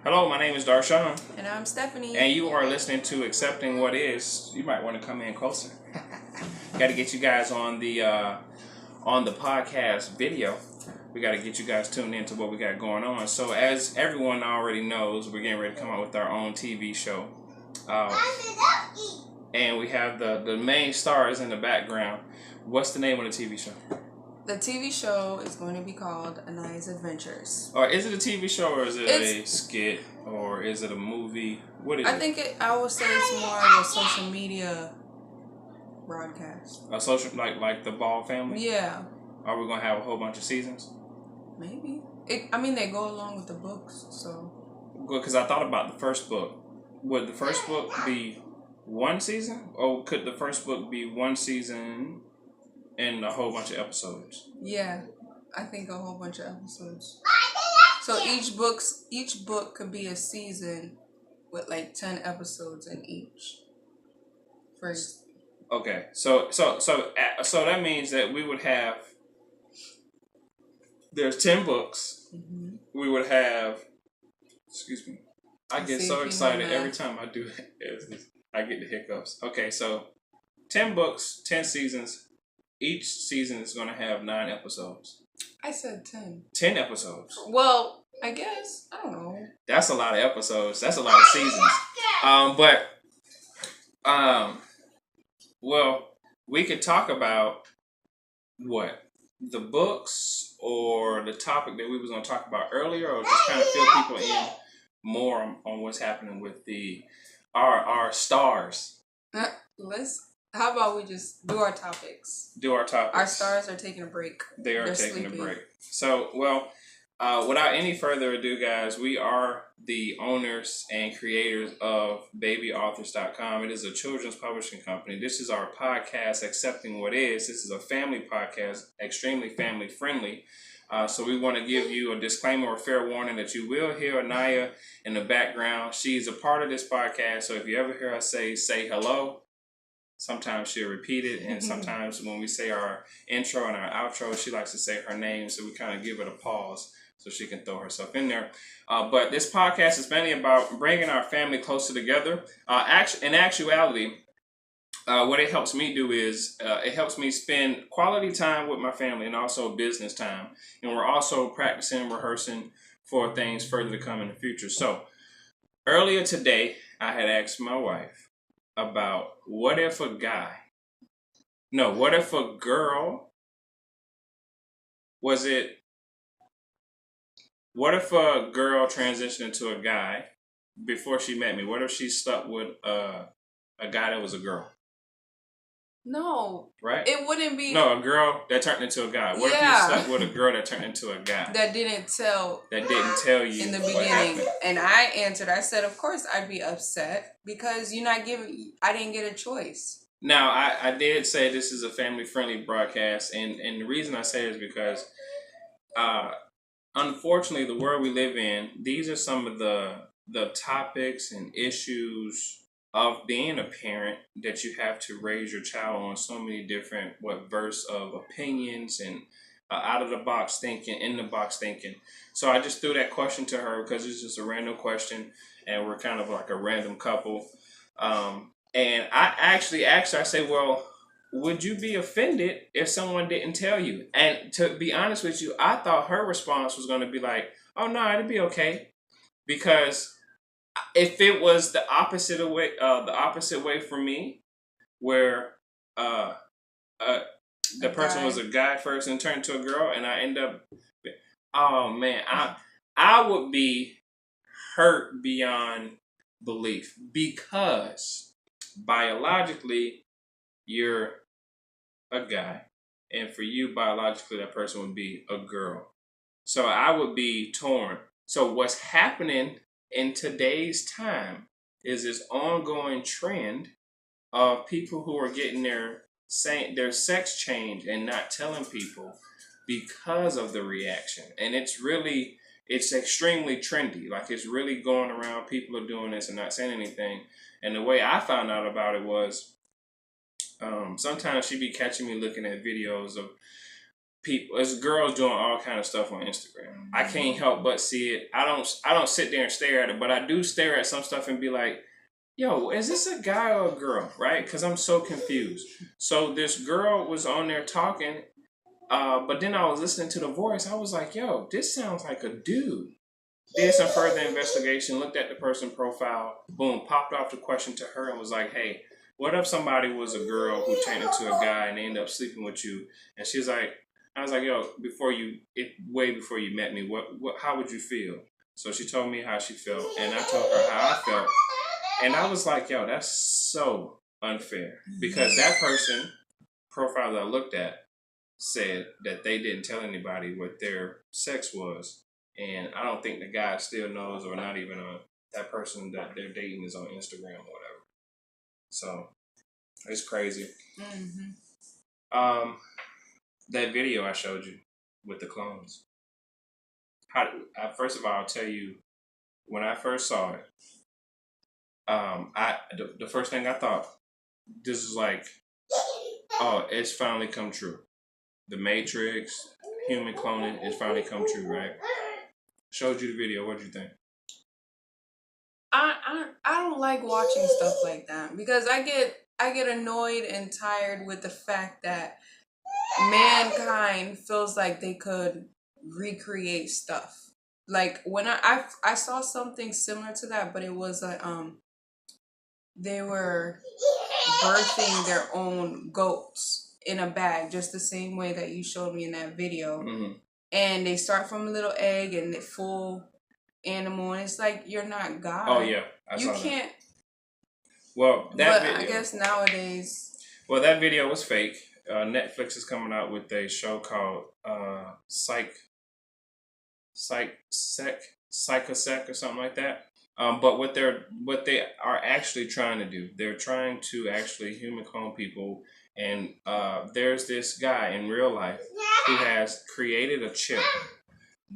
Hello, my name is Darshawn, And I'm Stephanie. and you are listening to Accepting What Is. You might want to come in closer. Got to get you guys on the podcast video. We got to get you guys tuned into what we got going on. So, as everyone already knows, we're getting ready to come out with our own TV show, and we have the main stars in the background. What's the name of the TV show? The TV show is going to be called Anaya's Adventures. Or is it a TV show, or is it a skit, or is it a movie? What is it? I would say it's more of a social media broadcast. A social, like the Ball family? Yeah. Are we gonna have a whole bunch of seasons? Maybe. They go along with the books, so. Good, because I thought about the first book. Would the first book be one season, or could the first book be one season and a whole bunch of episodes? Yeah, I think a whole bunch of episodes. So each book could be a season with like 10 episodes in each. Okay, so that means that we would have. There's 10 books. Mm-hmm. We would have. Excuse me. I get so excited every time I do it. I get the hiccups. Okay, so 10 books, 10 seasons. Each season is going to have 9 episodes. I said 10. 10 episodes. Well, I guess. I don't know. That's a lot of episodes. That's a lot of seasons. Well, we could talk about what? The books or the topic that we was going to talk about earlier, or just kind of fill people in more on what's happening with our stars. How about we just do our topics? Our stars are taking a break. They're taking a break. So, without any further ado, guys, we are the owners and creators of BabyAuthors.com. It is a children's publishing company. This is our podcast, Accepting What Is. This is a family podcast, extremely family friendly. So we want to give you a disclaimer or fair warning that you will hear Anaya in the background. She's a part of this podcast, so if you ever hear us say hello, sometimes she'll repeat it, and sometimes when we say our intro and our outro, she likes to say her name, so we kind of give it a pause so she can throw herself in there. But this podcast is mainly about bringing our family closer together. In actuality, what it helps me do is it helps me spend quality time with my family and also business time. And we're also practicing and rehearsing for things further to come in the future. So earlier today, I had asked my wife about what if a girl, what if a girl transitioned into a guy before she met me? What if she slept with a guy that was a girl? No. Right? It wouldn't be. No, a girl that turned into a guy. What if you slept with a girl that turned into a guy? That didn't tell you in the beginning. And I answered, I said, of course I'd be upset because I didn't get a choice. Now, I did say this is a family-friendly broadcast, and the reason I say it is because, unfortunately, the world we live in, these are some of the topics and issues of being a parent that you have to raise your child on so many different verse of opinions and out of the box thinking, in the box thinking. So I just threw that question to her because it's just a random question, and we're kind of like a random couple. And I actually asked her, I said, well, would you be offended if someone didn't tell you? And to be honest with you, I thought her response was going to be like, oh, no, it'd be okay. Because if it was the opposite way for me, where the person was a guy first and turned to a girl, and I end up, oh man, I would be hurt beyond belief, because biologically you're a guy, and for you biologically that person would be a girl. So I would be torn. So what's happening in today's time is this ongoing trend of people who are getting their sex changed and not telling people because of the reaction. And it's extremely trendy. Like, it's really going around. People are doing this and not saying anything. And the way I found out about it was sometimes she'd be catching me looking at videos of people, it's girls doing all kind of stuff on Instagram. I can't help but see it. I don't sit there and stare at it, but I do stare at some stuff and be like, yo, is this a guy or a girl, right? Because I'm so confused. So this girl was on there talking, but then I was listening to the voice. I was like, yo, this sounds like a dude. Did some further investigation, looked at the person profile, boom, popped off the question to her and was like, hey, what if somebody was a girl who turned into a guy and they ended up sleeping with you? And she's like, I was like, yo, way before you met me, how would you feel? So she told me how she felt, and I told her how I felt. And I was like, yo, that's so unfair. Because that person, profile that I looked at, said that they didn't tell anybody what their sex was. And I don't think the guy still knows, or not even that person that they're dating is on Instagram or whatever. So it's crazy. That video I showed you with the clones. First of all, I'll tell you, when I first saw it, the first thing I thought, this is like, oh, it's finally come true. The Matrix, human cloning, it's finally come true, right? Showed you the video. What did you think? I don't like watching stuff like that because I get annoyed and tired with the fact that mankind feels like they could recreate stuff. Like when I saw something similar to that, but it was they were birthing their own goats in a bag, just the same way that you showed me in that video. Mm-hmm. And they start from a little egg and they full animal, and it's like, you're not God. Oh yeah, you can't. Well, I guess nowadays. Well, that video was fake. Netflix is coming out with a show called Psychosec or something like that. But what they are actually trying to do, they're trying to actually human clone people. And there's this guy in real life who has created a chip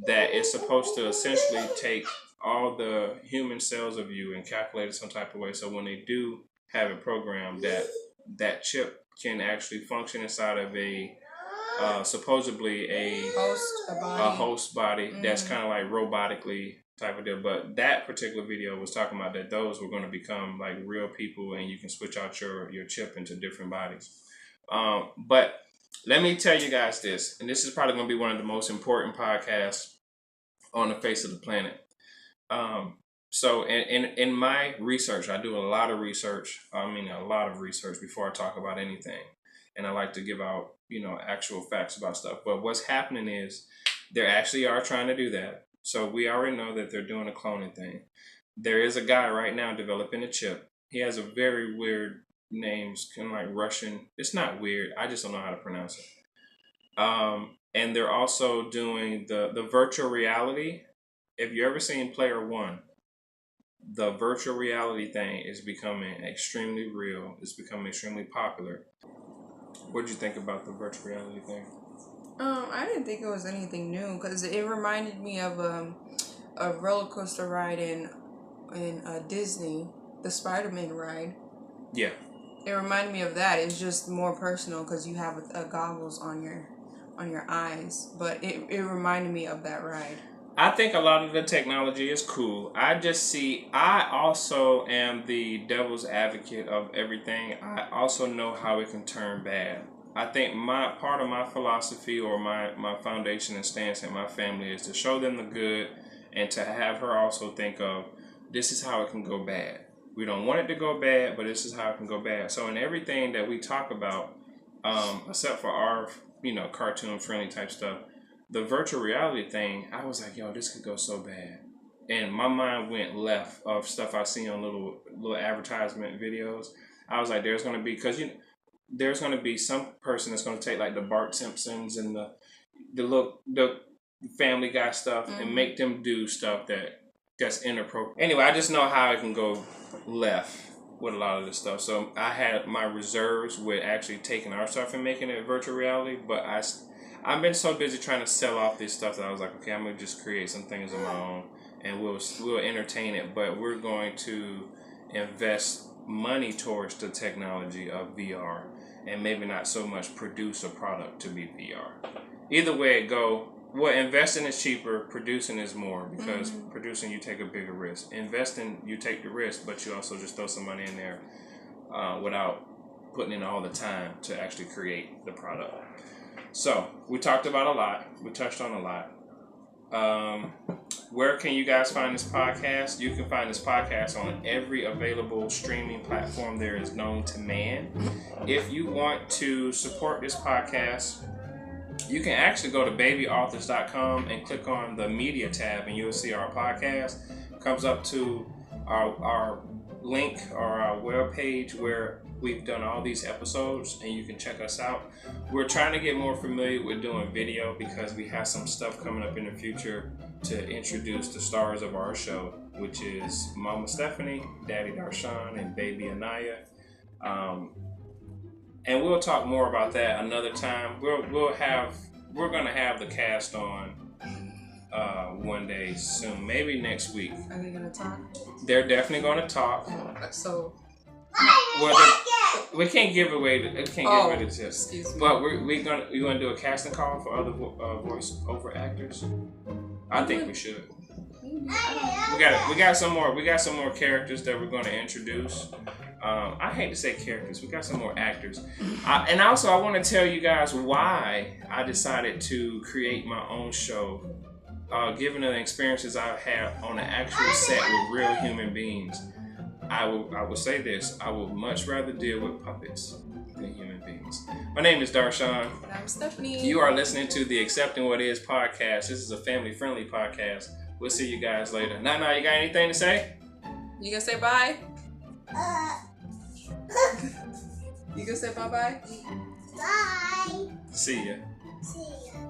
that is supposed to essentially take all the human cells of you and calculate it some type of way. So when they do have a program, that chip can actually function inside of a supposedly a host body that's kind of like robotically type of deal. But that particular video was talking about that those were going to become like real people, and you can switch out your chip into different bodies. But let me tell you guys this, and this is probably going to be one of the most important podcasts on the face of the planet. So in my research, I do a lot of research. Before I talk about anything. And I like to give out, actual facts about stuff. But what's happening is they actually are trying to do that. So we already know that they're doing a cloning thing. There is a guy right now developing a chip. He has a very weird name, kind of like Russian. It's not weird. I just don't know how to pronounce it. And they're also doing the virtual reality. If you ever seen Player One, the virtual reality thing is becoming extremely real. It's becoming extremely popular. What did you think about the virtual reality thing? I didn't think it was anything new because it reminded me of a roller coaster ride in Disney, the Spider-Man ride. Yeah. It reminded me of that. It's just more personal because you have goggles on your eyes, but it reminded me of that ride. I think a lot of the technology is cool. I also am the devil's advocate of everything. I also know how it can turn bad. I think part of my philosophy or my foundation and stance in my family is to show them the good and to have her also think of, this is how it can go bad. We don't want it to go bad, but this is how it can go bad. So in everything that we talk about, except for our, cartoon friendly type stuff, the virtual reality thing, I was like, yo, this could go so bad. And my mind went left of stuff I see on little advertisement videos. I was like, there's going to be, because there's going to be some person that's going to take like the Bart Simpsons and the Family Guy stuff and make them do stuff that's inappropriate. Anyway, I just know how it can go left with a lot of this stuff. So I had my reserves with actually taking our stuff and making it virtual reality, but I've been so busy trying to sell off this stuff that I was like, okay, I'm gonna just create some things of my own, and we'll entertain it. But we're going to invest money towards the technology of VR, and maybe not so much produce a product to be VR. either way it go, well, investing is cheaper, producing is more, because producing you take a bigger risk. Investing you take the risk, but you also just throw some money in there without putting in all the time to actually create the product. So we talked about a lot. We touched on a lot. Where can you guys find this podcast? You can find this podcast on every available streaming platform there is known to man. If you want to support this podcast, you can actually go to babyauthors.com and click on the media tab, and you'll see our podcast. Comes up to our link or our web page where we've done all these episodes, and you can check us out. We're trying to get more familiar with doing video because we have some stuff coming up in the future to introduce the stars of our show, which is Mama Stephanie, Daddy Darshan, and Baby Anaya. And we'll talk more about that another time. We're gonna have the cast on one day soon, maybe next week. Are they gonna talk? They're definitely gonna talk. So. Well, we can't give away the tips. Excuse me. But we're gonna do a casting call for other voice-over actors. I think we should. We got some more characters that we're gonna introduce. I hate to say characters. We got some more actors. And also, I want to tell you guys why I decided to create my own show. Given the experiences I've had on an actual set with real human beings, I will say this: I would much rather deal with puppets than human beings. My name is Darshan. And I'm Stephanie. You are listening to the Accepting What Is podcast. This is a family-friendly podcast. We'll see you guys later. Nana, you got anything to say? You gonna say bye? You gonna say bye-bye? Bye. See ya. See ya.